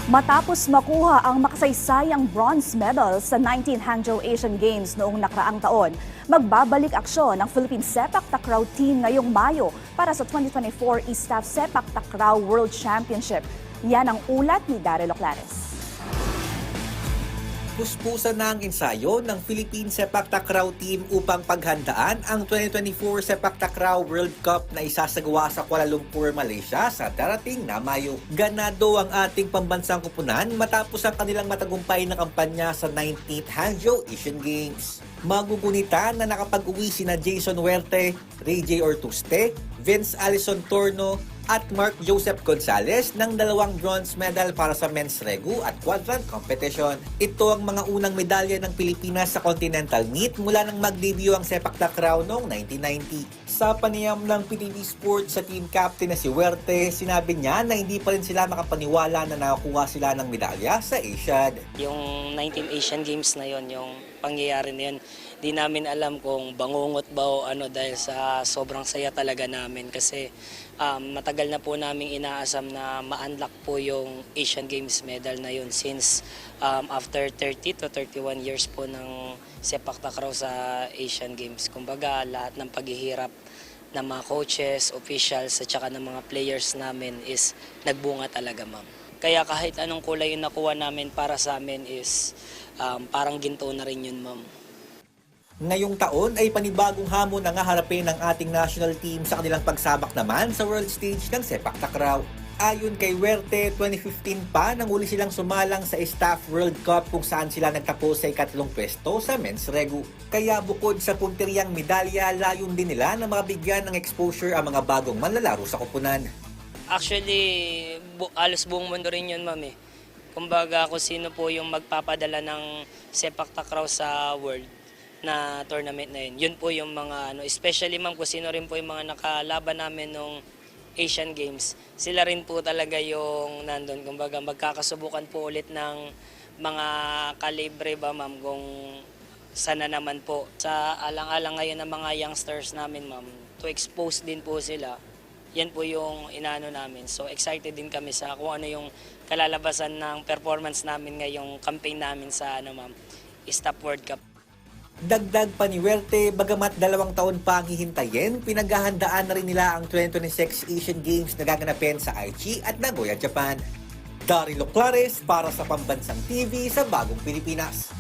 Matapos makuha ang makasaysayang bronze medal sa 19 Hangzhou Asian Games noong nakaraang taon, magbabalik aksyon ang Philippine Sepak Takraw Team ngayong Mayo para sa 2024 ISTAF Sepak Takraw World Championship. Yan ang ulat ni Daryl Oclares. Puspusan na ang ensayo ng Philippine Sepak Takraw Team upang paghandaan ang 2024 Sepak Takraw World Cup na isasagawa sa Kuala Lumpur, Malaysia sa darating na Mayo. Ganado ang ating pambansang kupunan matapos ang kanilang matagumpay na kampanya sa 19th Hangzhou Asian Games. Magugunitan na nakapag-uwi sina Jason Huerte, Ray J. Ortuste, Vince Alison Torno, at Mark Joseph Gonzalez ng 2 bronze medal para sa men's regu at quadrant competition. Ito ang mga unang medalya ng Pilipinas sa Continental Meet mula nang mag-debut ang Sepak Takraw noong 1990. Sa panayam ng PTV Sports sa team captain na si Huerte, sinabi niya na hindi pa rin sila makapaniwala na nakakuha sila ng medalya sa Asiad. Yung 19 Asian Games na yon, yung pangyayari na yun, di namin alam kung bangungot ba o ano dahil sa sobrang saya talaga namin kasi matagal na po namin inaasam na ma-unlock po yung Asian Games medal na yun since after 30 to 31 years po ng Sepak Takraw sa Asian Games. Kumbaga lahat ng paghihirap ng mga coaches, officials at saka ng mga players namin is nagbunga talaga, ma'am. Kaya kahit anong kulay yung nakuha namin para sa amin is parang ginto na rin yun, ma'am. Ngayong taon ay panibagong hamon ang haharapin ng ating national team sa kanilang pagsabak naman sa world stage ng Sepak Takraw. Ayon kay Huerte, 2015 pa nang uli silang sumalang sa ISTAF World Cup kung saan sila nagtapos sa ikatlong pwesto sa men's regu. Kaya bukod sa punteriang medalya, layon din nila na mabigyan ng exposure ang mga bagong manlalaro sa koponan. Actually, alos buong mundo rin yun, ma'am. Kumbaga kung sino po yung magpapadala ng Sepak Takraw sa world na tournament na yun. Yun po yung mga, especially ma'am, kung sino rin po yung mga nakalaban namin nung Asian Games. Sila rin po talaga yung nandun. Kumbaga magkakasubukan po ulit ng mga kalibre ba ma'am kung sana naman po. Sa alang-alang ngayon ng mga youngsters namin ma'am, to expose din po sila. Yan po yung inaano namin. So excited din kami sa kung ano yung kalalabasan ng performance namin ngayong campaign namin sa ma'am, ISTAF World Cup. Dagdag pa ni Huerte, bagamat 2 taon pa ang hihintayin, pinaghahandaan na rin nila ang 2026 Asian Games na gaganapin sa Aichi at Nagoya, Japan. Daryl Oclares para sa Pambansang TV sa Bagong Pilipinas.